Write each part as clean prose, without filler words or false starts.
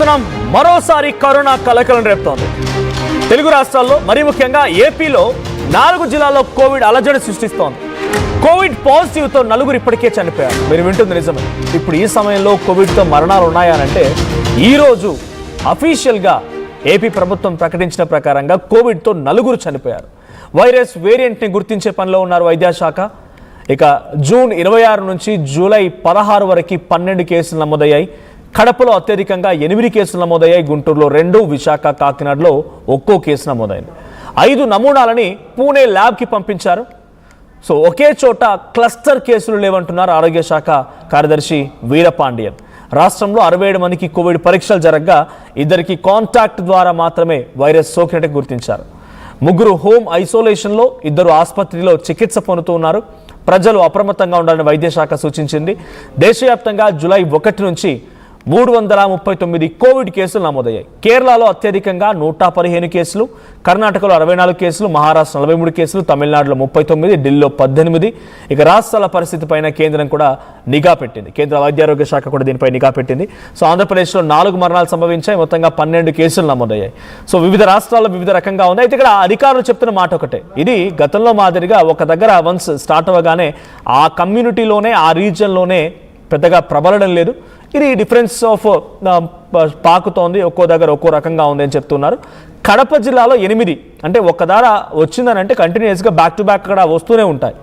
చూస్తున్నాం మరోసారి కరోనా కలకలం రేపుతోంది. తెలుగు రాష్ట్రాల్లో మరీ ముఖ్యంగా ఏపీలో 4 జిల్లాల్లో కోవిడ్ అలజడి సృష్టిస్తోంది. కోవిడ్ పాజిటివ్తో 4 ఇప్పటికే చనిపోయారు. మీరు వింటుంది నిజమే. ఇప్పుడు ఈ సమయంలో కోవిడ్తో మరణాలు ఉన్నాయనంటే ఈరోజు అఫీషియల్గా ఏపీ ప్రభుత్వం ప్రకటించిన ప్రకారంగా కోవిడ్తో 4 చనిపోయారు. వైరస్ వేరియంట్ని గుర్తించే పనిలో ఉన్నారు వైద్యశాఖ. ఇక జూన్ 26 నుంచి జూలై 16 వరకు 12 కేసులు నమోదయ్యాయి. కడపలో అత్యధికంగా 8 కేసులు నమోదయ్యాయి. గుంటూరులో 2, విశాఖ, కాకినాడలో ఒక్కో కేసు నమోదైంది. 5 నమూనాలని పూణే ల్యాబ్కి పంపించారు. సో ఒకే చోట క్లస్టర్ కేసులు లేవంటున్నారు ఆరోగ్య శాఖ కార్యదర్శి వీరపాండియన్. రాష్ట్రంలో 67 మందికి కోవిడ్ పరీక్షలు జరగగా 2కి కాంటాక్ట్ ద్వారా మాత్రమే వైరస్ సోకినట్టు గుర్తించారు. 3 హోమ్ ఐసోలేషన్లో, 2 ఆసుపత్రిలో చికిత్స పొందుతూ ఉన్నారు. ప్రజలు అప్రమత్తంగా ఉండాలని వైద్యశాఖ సూచించింది. దేశవ్యాప్తంగా జూలై 1 నుంచి 339 కోవిడ్ కేసులు నమోదయ్యాయి. కేరళలో అత్యధికంగా 115 కేసులు, కర్ణాటకలో 64 కేసులు, మహారాష్ట్ర 43 కేసులు, తమిళనాడులో 39, ఢిల్లీలో 18. ఇక రాష్ట్రాల పరిస్థితి పైన కేంద్రం కూడా నిఘా పెట్టింది. కేంద్ర వైద్యారోగ్య శాఖ కూడా దీనిపై నిఘా పెట్టింది. సో ఆంధ్రప్రదేశ్లో 4 మరణాలు సంభవించాయి. మొత్తంగా 12 కేసులు నమోదయ్యాయి. సో వివిధ రాష్ట్రాల్లో వివిధ రకంగా ఉంది. అయితే ఇక్కడ అధికారులు చెప్తున్న మాట ఒకటే, ఇది గతంలో మాదిరిగా ఒక దగ్గర వన్స్ స్టార్ట్ అవ్వగానే ఆ కమ్యూనిటీలోనే ఆ రీజియన్లోనే పెద్దగా ప్రబలడం లేదు. ఇది డిఫరెన్స్ ఆఫ్ పాకుతోంది, ఒక్కో దగ్గర ఒక్కో రకంగా ఉంది అని చెప్తున్నారు. కడప జిల్లాలో 8 అంటే ఒక్క దార వచ్చిందని అంటే కంటిన్యూస్గా బ్యాక్ టు బ్యాక్ అక్కడ వస్తూనే ఉంటాయి.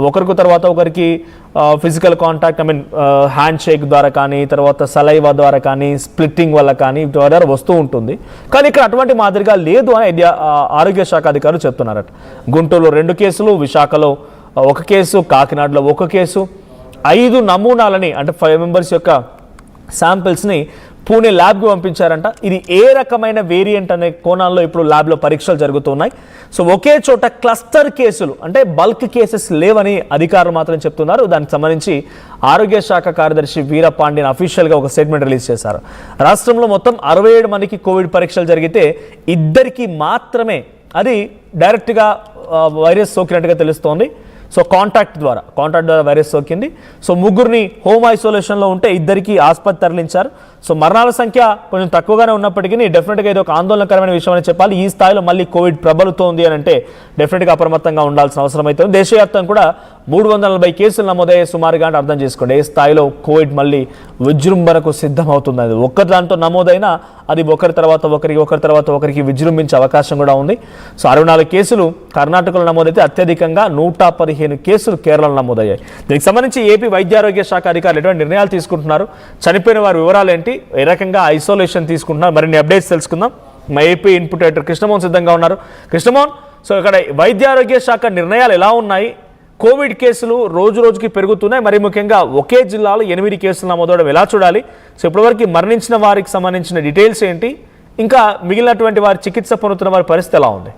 ఒకరికి తర్వాత ఒకరికి ఫిజికల్ కాంటాక్ట్, హ్యాండ్ షేక్ ద్వారా కానీ, తర్వాత సలైవా ద్వారా కానీ, స్ప్లిట్టింగ్ వల్ల కానీ ద్వారా వస్తూ ఉంటుంది. కానీ ఇక్కడ అటువంటి మాదిరిగా లేదు అని ఆరోగ్య శాఖ అధికారులు చెప్తున్నారట. గుంటూరులో 2 కేసులు, విశాఖలో 1 కేసు, కాకినాడలో 1 కేసు, 5 నమూనాలని అంటే 5 మెంబర్స్ యొక్క శాంపిల్స్ని పూణే ల్యాబ్కి పంపించారంట. ఇది ఏ రకమైన వేరియంట్ అనే కోణాల్లో ఇప్పుడు ల్యాబ్లో పరీక్షలు జరుగుతున్నాయి. సో ఒకే చోట క్లస్టర్ కేసులు అంటే బల్క్ కేసెస్ లేవని అధికారులు మాత్రం చెప్తున్నారు. దానికి సంబంధించి ఆరోగ్య శాఖ కార్యదర్శి వీరపాండియన్ అఫీషియల్గా ఒక స్టేట్మెంట్ రిలీజ్ చేశారు. రాష్ట్రంలో మొత్తం 67 మందికి కోవిడ్ పరీక్షలు జరిగితే 2కి మాత్రమే అది డైరెక్ట్గా వైరస్ సోకినట్టుగా తెలుస్తోంది. సో కాంటాక్ట్ ద్వారా వైరస్ సోకింది. సో 3ని హోమ్ ఐసోలేషన్లో ఉంటే 2కి ఆసుపత్రి తరలించారు. సో మరణాల సంఖ్య కొంచెం తక్కువగానే ఉన్నప్పటికీ డెఫినెట్గా ఇది ఒక ఆందోళనకరమైన విషయం అని చెప్పాలి. ఈ స్థాయిలో మళ్ళీ కోవిడ్ ప్రబలుతోంది అని అంటే డెఫినెట్గా అప్రమత్తంగా ఉండాల్సిన అవసరం అయితే ఉంది. దేశవ్యాప్తంగా కూడా 340 కేసులు నమోదయ్యే సుమారుగా అంటే అర్థం చేసుకోండి ఏ స్థాయిలో కోవిడ్ మళ్ళీ విజృంభణకు సిద్ధమవుతుంది. అది ఒక్క దాంతో నమోదైనా అది ఒకరి తర్వాత ఒకరికి విజృంభించే అవకాశం కూడా ఉంది. సో 64 కేసులు కర్ణాటకలో నమోదైతే అత్యధికంగా 115 కేసులు కేరళలో నమోదయ్యాయి. దీనికి సంబంధించి ఏపీ వైద్యారోగ్య శాఖ అధికారులు ఎటువంటి నిర్ణయాలు తీసుకుంటున్నారు, చనిపోయిన వారి వివరాలు ఏంటి, ఏ రకంగా ఐసోలేషన్ తీసుకుంటున్నారు, మరిన్ని అప్డేట్స్ తెలుసుకుందాం. మా ఏపీ ఇన్పుట్ ఎడిటర్ కృష్ణమోహన్ సిద్ధంగా ఉన్నారు. కృష్ణమోహన్, సో ఇక్కడ వైద్యారోగ్య శాఖ నిర్ణయాలు ఎలా ఉన్నాయి? కోవిడ్ కేసులు రోజు రోజుకి పెరుగుతున్నాయి. మరి ముఖ్యంగా ఒకే జిల్లాలో 8 కేసులు నమోదవడం ఎలా చూడాలి? సో ఇప్పటివరకు మరణించిన వారికి సంబంధించిన డీటెయిల్స్ ఏంటి, ఇంకా మిగిలినటువంటి వారి చికిత్స పొందుతున్న వారి పరిస్థితి ఎలా ఉంది?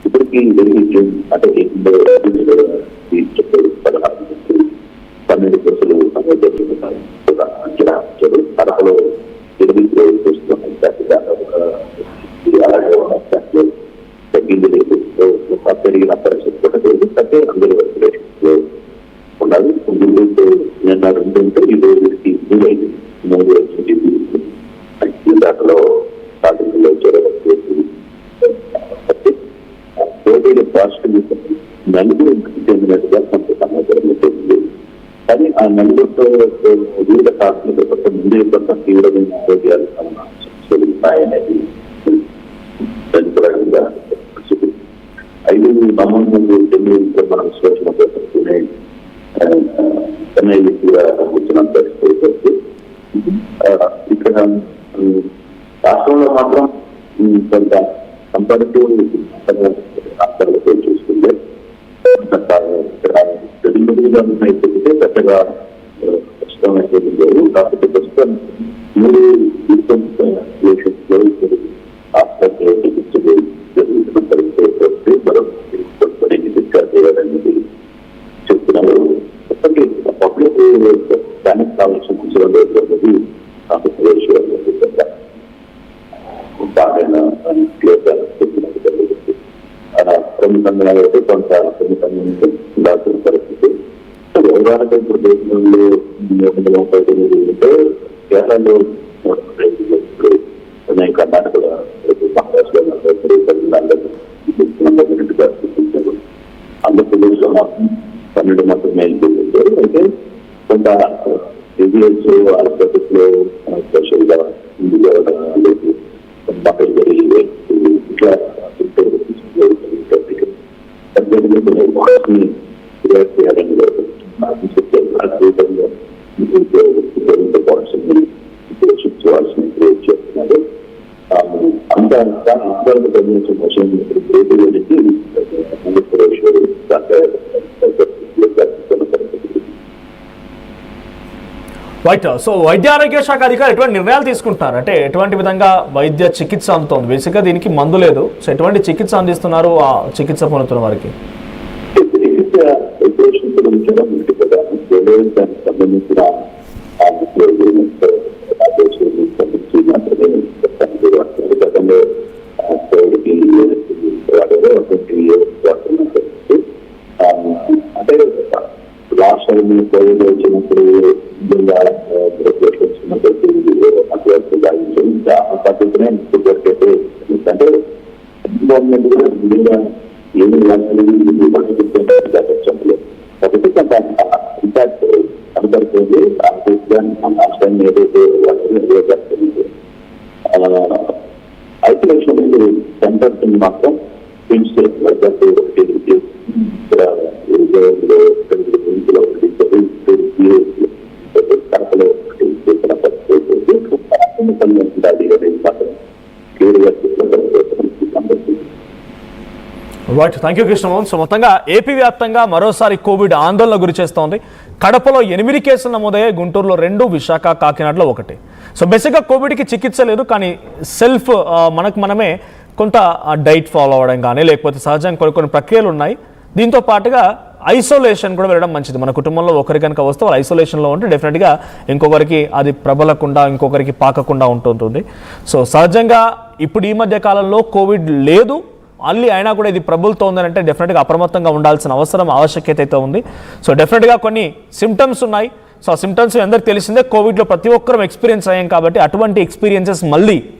ఇప్పటికీ అంటే 12 కేసులు అంచనా వచ్చారు. కడపలో 8 కేసులు తగ్గింది, పెరిగిన పరిస్థితి కూడా లేదు. అంటే అందరూ వైపులో ఉండాలి. నిన్న 2 ఉంటే ఈ రోజుకి 3 అయింది. 3 వచ్చింది. దాంట్లో స్టార్టింగ్లో కోవిడ్ పాజిటివ్ 4 చెందినట్టుగా కొంత సమాచారం తెలియదు. కానీ ఆ 4తో వివిధ కారణాలతో కొంత ముందే కొంత తీవ్రమైన ఆరోగ్యాలు ఉన్నాయనేది పరిస్థితి. 5 నమూనాలు మనం స్వచ్ఛంగా పెట్టుకునే వచ్చిన పరిస్థితి. ఇక్కడ రాష్ట్రంలో మాత్రం కొంత కంపారిటివ్ రాష్ట్రాలతో చూసుకుంటే గదిగా అయితే పెద్దగా ప్రస్తుతం అయితే లేవు. కాకపోతే ప్రస్తుతం 3 ఆసుపత్రిలో చికిత్సలు జరుగుతున్న పరిస్థితి మనం డిశ్చార్జ్ చేయాలనేది చెప్తున్నారు. పబ్లిక్ దానికి కావాల్సిన కూర్చోవడం ఆంధ్రప్రదేశ్ బాగా చెప్పినట్టు సున్నితంగా అయితే కొంత సున్నితంగా ఉంది డాక్టర్ పరిస్థితి. సో వ్యవహారంగా ఇప్పుడు దేశంలో 339 ఉంటే కేరళలో ఇప్పుడు కర్ణాటకలో మహారాష్ట్రలో ఆంధ్రప్రదేశ్ లో మాత్రం 12 మాత్రమే అయిపోతుంది. అయితే కొంత రివ్యూస్ ఆంధ్రప్రదేశ్లో స్పెషల్ గా లేదు ఇట్లా అంత Andhra Pradesh motion Andhra Pradesh right. So వైద్య ఆరోగ్య శాఖ అధికారులు ఎటువంటి నిర్ణయాలు తీసుకుంటున్నారు అంటే ఎటువంటి విధంగా వైద్య చికిత్స అందుతోంది? బేసిక్గా దీనికి మందు లేదు. సో ఎటువంటి చికిత్స అందిస్తున్నారు ఆ చికిత్స పొందుతున్న వారికి? సంబంధించిన అంటే లాస్ట్ టైం కోవిడ్ వచ్చినప్పుడు పద్ధతినే ఎందుకంటే గవర్నమెంట్ కూడా ఏమి కాబట్టి కొంత ఇంపాక్ట్ కనబడుతుంది. లాస్ట్ టైం ఏదైతే ఐసోలేషన్ సెంటర్స్ మాత్రం right. Thank you Krishnamohan. So మొత్తంగా ఏపీ వ్యాప్తంగా మరోసారి కోవిడ్ ఆందోళన గురి చేస్తోంది. కడపలో 8 కేసులు నమోదయ్యాయి, గుంటూరులో 2, విశాఖ కాకినాడలో 1. సో బేసిక్గా కోవిడ్కి చికిత్స లేదు, కానీ సెల్ఫ్ మనమే కొంత డైట్ ఫాలో అవ్వడం కానీ లేకపోతే సహజంగా కొన్ని ప్రక్రియలు ఉన్నాయి. దీంతో పాటుగా ఐసోలేషన్ కూడా వెళ్ళడం మంచిది. మన కుటుంబంలో ఒకరి కనుక వస్తే వాళ్ళు ఐసోలేషన్లో ఉంటే డెఫినెట్గా ఇంకొకరికి అది ప్రబలకుండా ఇంకొకరికి పాకకుండా ఉంటుంటుంది. సో సహజంగా ఇప్పుడు ఈ మధ్య కాలంలో కోవిడ్ లేదు, మళ్ళీ అయినా కూడా ఇది ప్రబలుతోందని అంటే డెఫినెట్గా అప్రమత్తంగా ఉండాల్సిన ఆవశ్యకత అయితే ఉంది. సో డెఫినెట్గా కొన్ని సిమ్టమ్స్ ఉన్నాయి. సో ఆ సిమ్టమ్స్ అందరికీ తెలిసిందే, కోవిడ్లో ప్రతి ఒక్కరం ఎక్స్పీరియన్స్ అయ్యాం కాబట్టి అటువంటి ఎక్స్పీరియన్సెస్ మళ్ళీ